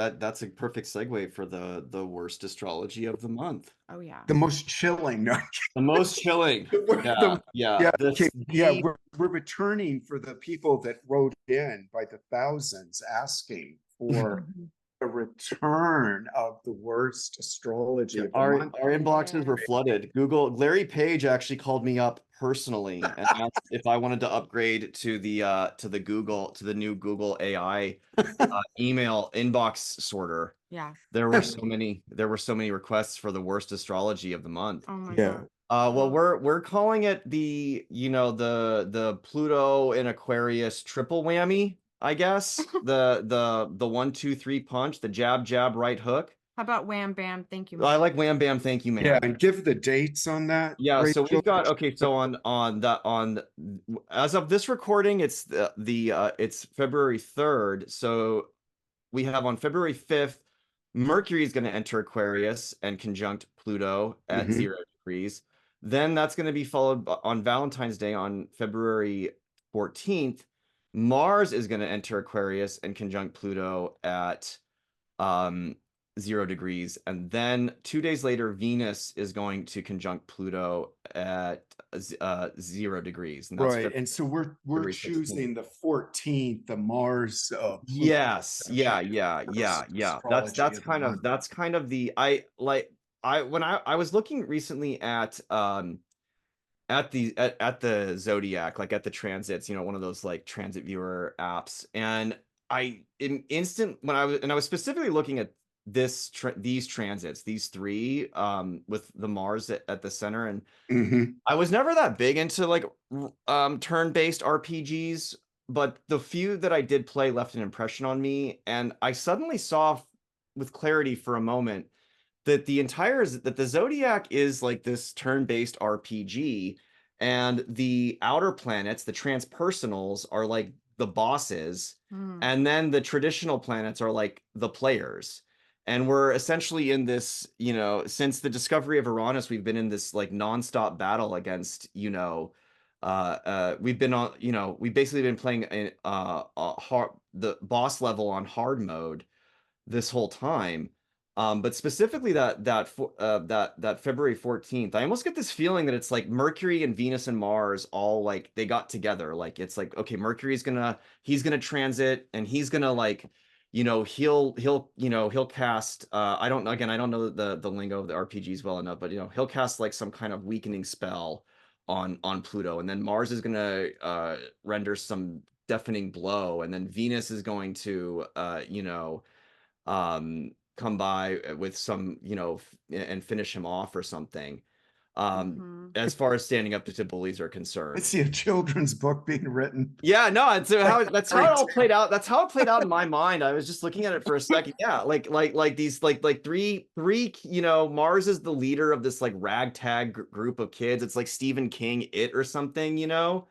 that's a perfect segue for the worst astrology of the month. Oh yeah. The most chilling. No, The most chilling. Yeah, yeah. yeah, This okay, yeah, the we're returning for the people that wrote in by the thousands asking for Mhm. a return of the worst astrology Yeah, of the month. our inboxes Yeah. were flooded. Larry Page actually called me up personally and asked if I wanted to upgrade to the new Google AI email inbox sorter. Yeah. There were so many requests for the worst astrology of the month. Oh my Yeah. God. Well, we're calling it the Pluto in Aquarius triple whammy, I guess. The 1, 2, 3 punch, the jab jab right hook. How about wham bam? Thank you, I ma'am. like wham bam, thank you, Yeah, ma'am. and give the dates on that, Yeah, so Rachel. we've got okay, so as of this recording, it's February 3rd. So we have on February 5th, Mercury is going to enter Aquarius and conjunct Pluto at Mhm. 0 degrees. Then that's going to be followed on Valentine's Day on February 14th. Mars is going to enter Aquarius and conjunct Pluto at um, 0 degrees. And then 2 days later, Venus is going to conjunct Pluto at 0 degrees. And that's Right. And so we're February 16th. choosing the 14th, the Mars Pluto Yes, yeah, conjunction yeah, yeah, yeah. astrology of the month. That's kind of the I when I was looking recently at the zodiac, like at the transits, one of those like transit viewer apps, and I was specifically looking at these transits, these three with the Mars at the center, and Mhm. I was never that big into like turn-based RPGs, but the few that I did play left an impression on me, and I suddenly saw with clarity for a moment that the Zodiac is like this turn-based RPG, and the outer planets, the transpersonals, are like the bosses, Mm. and then the traditional planets are like the players. And we're essentially in this, since the discovery of Uranus, we've been in this like nonstop battle against, we've been on, we've basically been playing the boss level on hard mode this whole time. But specifically that February 14th, I almost get this feeling that it's like Mercury and Venus and Mars all like they got together. Like it's like, okay, he's gonna transit, and he's gonna like, he'll cast I don't know the lingo of the RPGs well enough, but he'll cast like some kind of weakening spell on Pluto, and then Mars is gonna render some deafening blow, and then Venus is going to come by with some, and finish him off or something. Hmm. As far as standing up to bullies are I concerned. see a children's book being written. Yeah, no, that's how it Great. all played out. That's how it played out in my mind. I was just looking at it for a second. Yeah, like these like three, Mars is the leader of this like ragtag group of kids. It's like Stephen King It or something, Mm.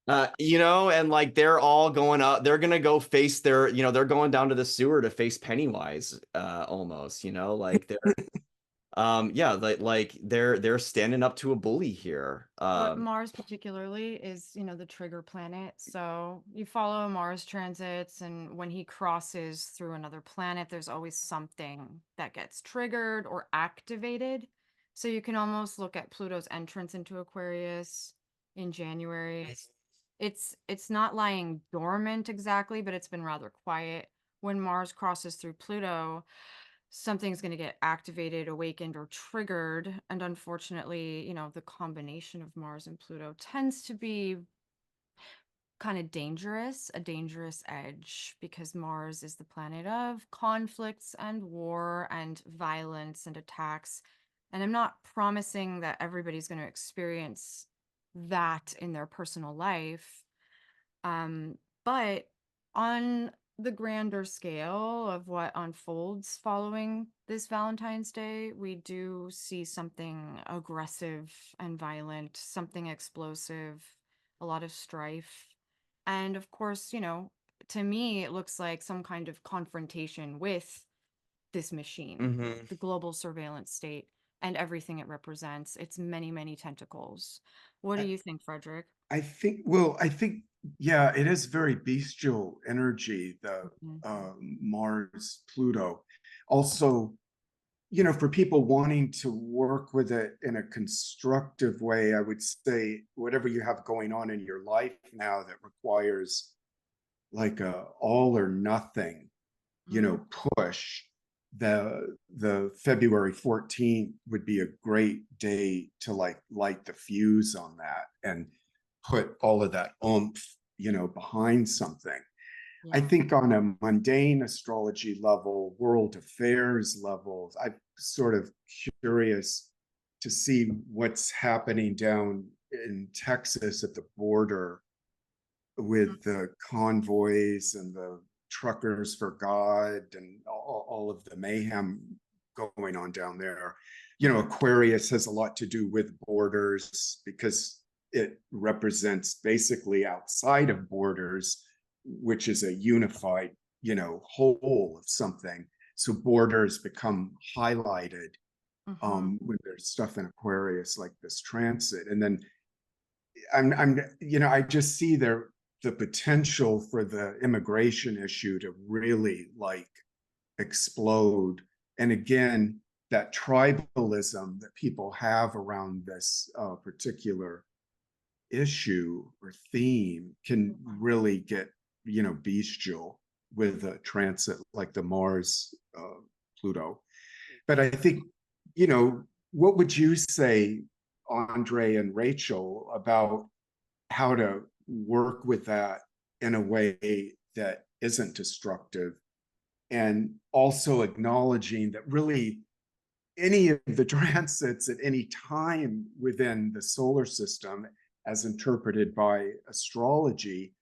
and like they're all going up, they're gonna go face they're going down to the sewer to face Pennywise, almost, like they're yeah, they're standing up to a bully here. But Mars particularly is, the trigger planet. So you follow Mars transits, and when he crosses through another planet, there's always something that gets triggered or activated. So you can almost look at Pluto's entrance into Aquarius in January. It's not lying dormant exactly, but it's been rather quiet. When Mars crosses through Pluto, something's going to get activated, awakened, or triggered. And unfortunately, the combination of Mars and Pluto tends to be kind of dangerous, a dangerous edge, because Mars is the planet of conflicts and war and violence and attacks. And I'm not promising that everybody's going to experience that in their personal life. But on the grander scale of what unfolds following this Valentine's Day, we do see something aggressive and violent, something explosive, a lot of strife. And of course, to me, it looks like some kind of confrontation with this machine, Mhm. the global surveillance state, and everything it represents, its many, many tentacles. What do I, you think, Frederick? I think Yeah, it is very bestial energy, the Mhm. Mars, Pluto. Also, you know, for people wanting to work with it in a constructive way, I would say whatever you have going on in your life now that requires like a all or nothing, you Mm, know, push, the February 14th would be a great day to like light the fuse on that and put all of that oomph, you know, behind something. I yeah. think on a mundane astrology level, world affairs levels, I'm sort of curious to see what's happening down in Texas at the border Mhm. with the convoys and the truckers for God and all of the mayhem going on down there. You know, Aquarius has a lot to do with borders because it represents basically outside of borders, which is a unified, you know, whole of something. So borders become highlighted Mhm. when there's stuff in Aquarius like this transit. And then you know, I just see the potential for the immigration issue to really like explode. And again, that tribalism that people have around this particular issue or theme can really get, you know, bestial with a transit like the Mars Pluto. But I think, you know, what would you say, Andre and Rachel, about how to work with that in a way that isn't destructive, and also acknowledging that really any of the transits at any time within the solar system as interpreted by astrology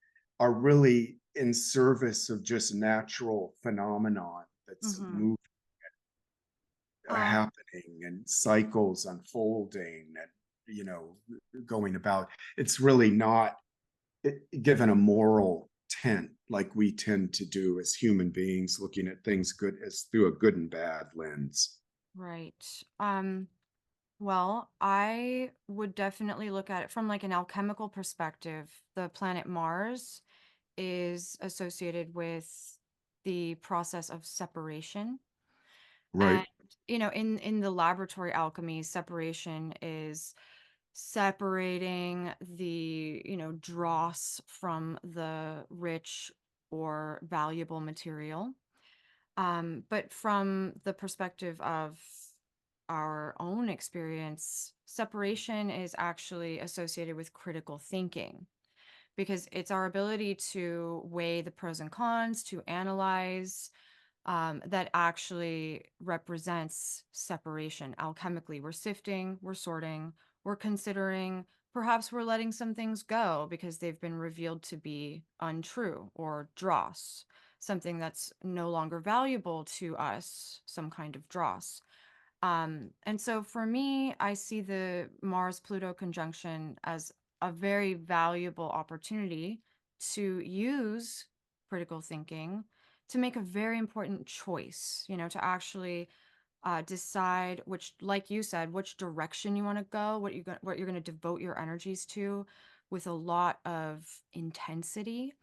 are really in service of just natural phenomenon that's Mhm. moving, Um, happening and cycles unfolding and, you know, going about. It's really not given a moral tint like we tend to do as human beings, looking at things good as through a good and bad lens. right. Well, I would definitely look at it from like an alchemical perspective. The planet Mars is associated with the process of separation. Right. And in the laboratory alchemy, separation is separating the, dross from the rich or valuable material. But from the perspective of our own experience, separation is actually associated with critical thinking because it's our ability to weigh the pros and cons, to analyze, that actually represents separation alchemically. We're sifting, we're sorting, we're considering, perhaps we're letting some things go because they've been revealed to be untrue or dross, something that's no longer valuable to us, some kind of dross. And so for me, I see the Mars Pluto conjunction as a very valuable opportunity to use critical thinking to make a very important choice, to actually decide which, like you said, which direction you want to go, what you're going to devote your energies to with a lot of intensity.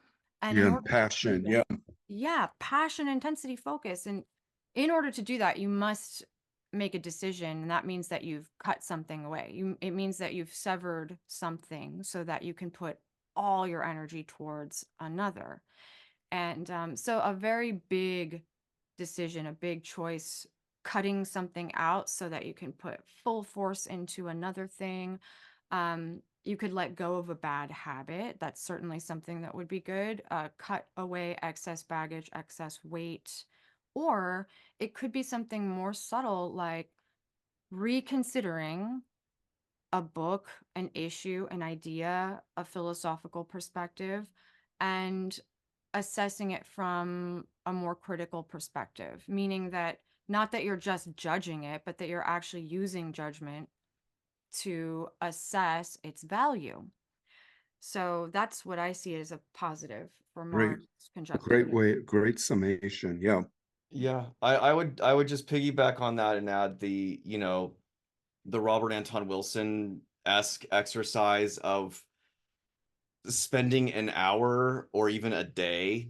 And in Yeah, order to do passion. that, Yeah, yeah, passion, intensity, focus. And in order to do that, you must make a decision. And that means that you've cut something away. It means that you've severed something so that you can put all your energy towards another. And so a very big decision, a big choice, cutting something out so that you can put full force into another thing. You could let go of a bad habit. That's certainly something that would be good. Cut away excess baggage, excess weight. Or it could be something more subtle like reconsidering a book, an issue, an idea, a philosophical perspective, and assessing it from a more critical perspective, meaning that not that you're just judging it, but that you're actually using judgment to assess its value. So that's what I see as a positive for great, Mars conjunct great Pluto. way, great summation. Yeah, Yeah, I would just piggyback on that and add the Robert Anton Wilson-esque exercise of spending an hour or even a day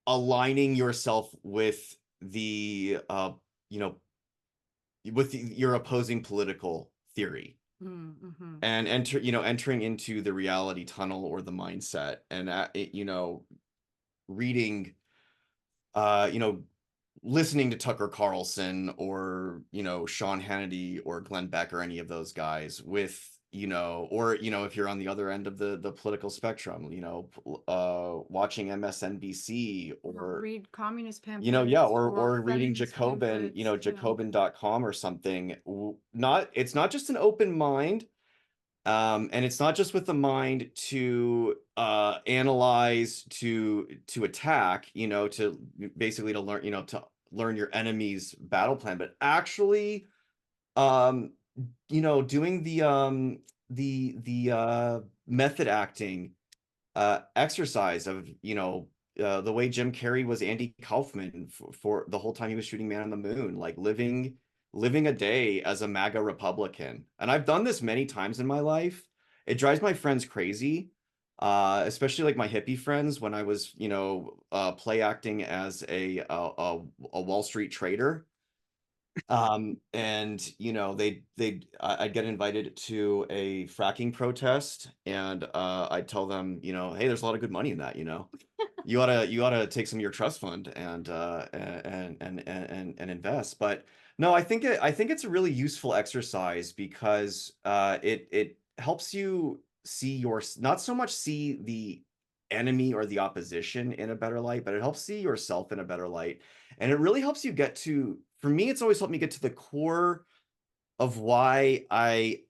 aligning yourself with the you know your opposing political theory Mm-hmm. and entering into the reality tunnel or the mindset and reading you know listening to Tucker Carlson or Sean Hannity or Glenn Beck or any of those guys with or if you're on the other end of the political spectrum, watching MSNBC Or or read communist yeah, pamphlets or reading feminist Jacobin, pamphlets, Jacobin.com or something. It's not just an open mind, and it's not just with the mind to analyze, to attack, to basically to learn, to learn your enemy's battle plan, but actually um doing the method acting exercise of the way Jim Carrey was Andy Kaufman for the whole time he was shooting Man on the Moon, like living a day as a MAGA Republican. And I've done this many times in my life. It drives my friends crazy, especially like my hippie friends when I was play acting as a Wall Street trader. And I'd get invited to a fracking protest, and I'd tell them, hey, there's a lot of good money in that, you oughta take some of your trust fund and invest. But no, I think it's a really useful exercise because it helps you see not so much see the enemy or the opposition in a better light, but it helps see yourself in a better light. And it really helps you get to, for me, it's always helped me get to the core of why I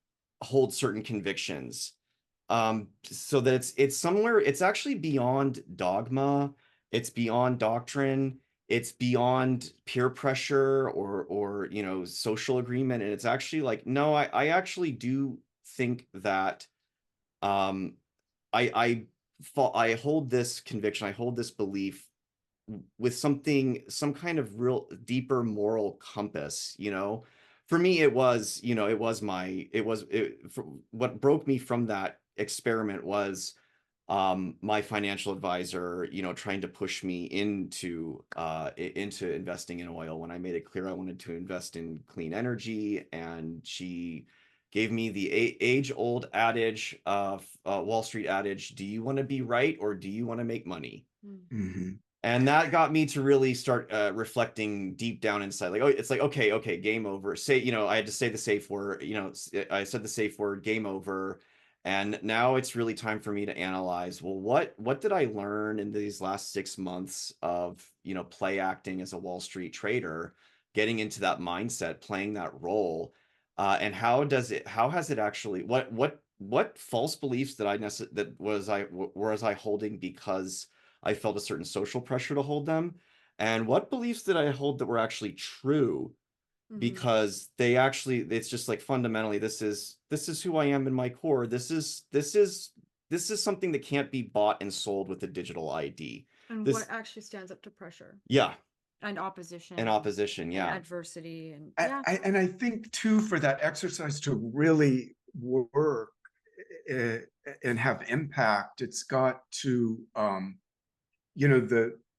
hold certain convictions. So that it's somewhere, it's actually beyond dogma, it's beyond doctrine, it's beyond peer pressure or social agreement. And it's actually like, no, I actually do think that um I hold this conviction, I hold this belief with some kind of real deeper moral compass. For me it was what broke me from that experiment was my financial advisor trying to push me into investing in oil when I made it clear I wanted to invest in clean energy. And she gave me the age old adage of Wall Street adage: do you want to be right or do you want to make money? Mhm. And that got me to really start reflecting deep down inside. Like, oh, it's like, okay, game over. I had to say the safe word. I said the safe word, game over. And now it's really time for me to analyze. Well, what did I learn in these last 6 months of play acting as a Wall Street trader, getting into that mindset, playing that role, and how has it actually what false beliefs that was I holding because I felt a certain social pressure to hold them? And what beliefs did I hold that were actually true Mm-hmm. because it's just like fundamentally this is who I am in my core. This is something that can't be bought and sold with a digital ID. And what This actually stands up to pressure Yeah, and opposition and opposition, and yeah. adversity and And I think too, for that exercise to really work uh, and have impact, it's got to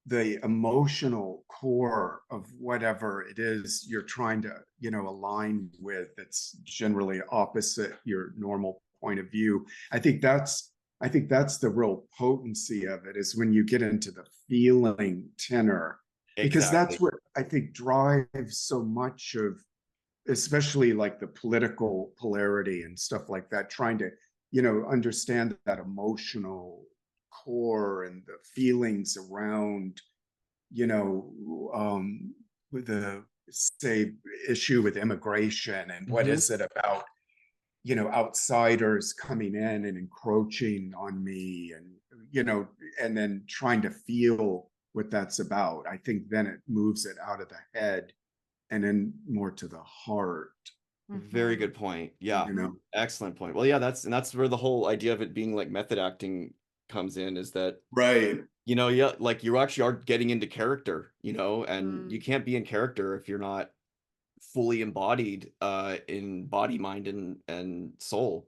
the emotional core of whatever it is you're trying to align with, that's generally opposite your normal point of view. I think that's the real potency of it, is when you get into the feeling tenor, because that's Exactly. what I think drives so much of, especially like the political polarity and stuff like that, trying to understand that emotional core and the feelings around with the, say, issue with immigration, and what Mhm. is it about outsiders coming in and encroaching on me, and and then trying to feel what that's about. I think then it moves it out of the head and then more to the heart. Very mm-hmm. good point. Yeah. you know Excellent point. Well, yeah, that's where the whole idea of it being like method acting comes in, is that right. yeah, like you actually are getting into character, and Mm. you can't be in character if you're not fully embodied in body, mind, and soul.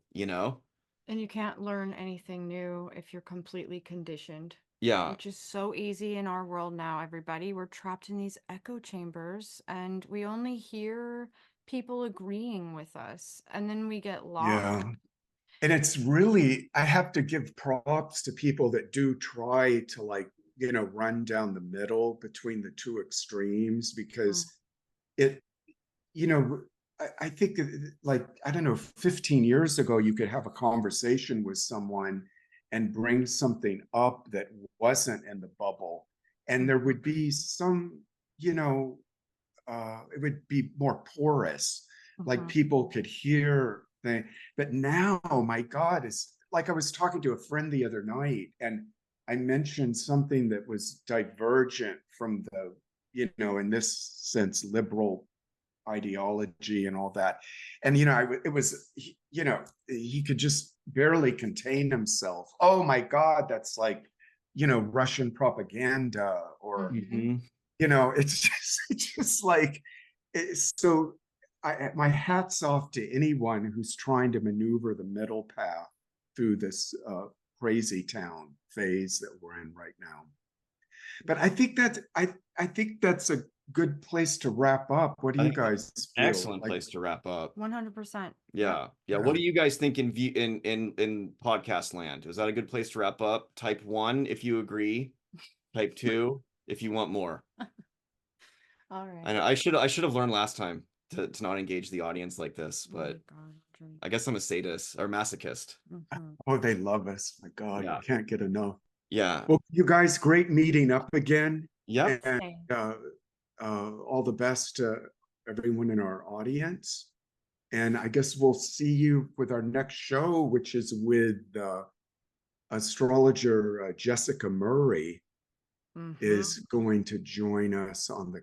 And you can't learn anything new if you're completely conditioned, Yeah. which is so easy in our world now, everybody. We're trapped in these echo chambers and we only hear people agreeing with us, and then we get lost. Yeah. And it's really, I have to give props to people that do try to, like, run down the middle between the two extremes, because it, you know, I think like, I don't know, 15 years ago, you could have a conversation with someone and bring something up that wasn't in the bubble. And there would be some, it would be more porous, like people could hear things. But now, my God, it's like I was talking to a friend the other night, and I mentioned something that was divergent from the, in this sense, liberal ideology and all that. And, it was, he could just barely contain himself. Oh my God, that's like, Russian propaganda, or, Mhm. it's just like, so my hat's off to anyone who's trying to maneuver the middle path through this crazy town phase that we're in right now. But I think that's a good place to wrap up. What do I you think that's guys feel? excellent place to wrap up. 100%. Yeah. Yeah. What do you guys think in podcast land? Is that a good place to wrap up? Type 1 if you agree. Type 2 if you want more. All right. I know I should have learned last time to not engage the audience like this, Oh my but God, Audrey. I guess I'm a sadist or masochist. Oh, they love us. My God, Yeah. you can't get enough. Yeah. Well, you guys, great meeting up again. Yep. And Same. all the best to everyone in our audience. And I guess we'll see you with our next show, which is with astrologer Jessica Murray is going to join us on the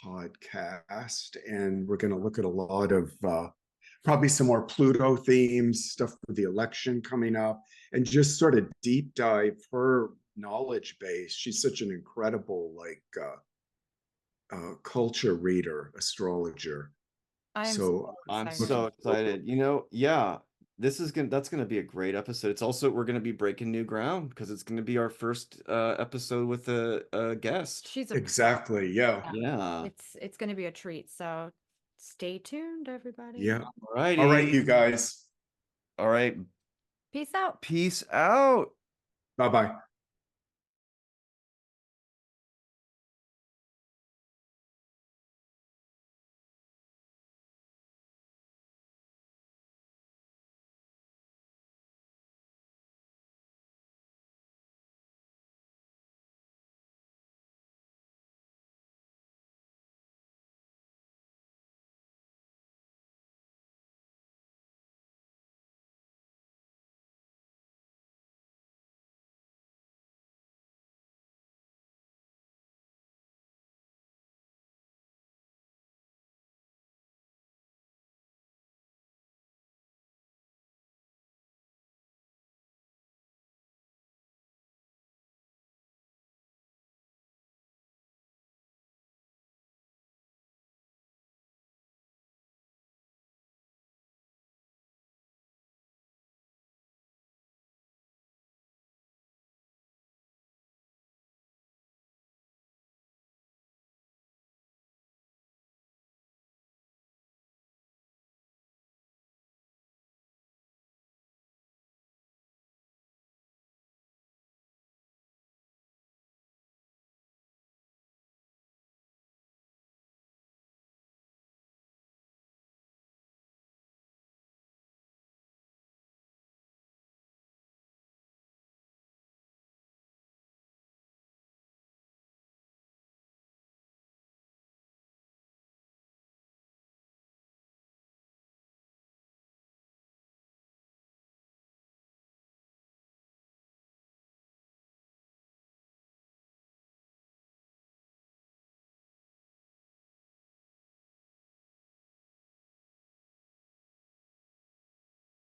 podcast. And we're going to look at a lot of probably some more Pluto themes, stuff for the election coming up, and just sort of deep dive her knowledge base. She's such an incredible, like, culture reader, astrologer. I'm So so excited. Yeah, that's gonna be a great episode. It's also we're gonna be breaking new ground because it's gonna be our first episode with a guest. She's a exactly, yeah. Yeah. It's going to be a treat. So stay tuned, everybody. Yeah. All right. All right, you guys. All right. Peace out. Peace out. Bye-bye.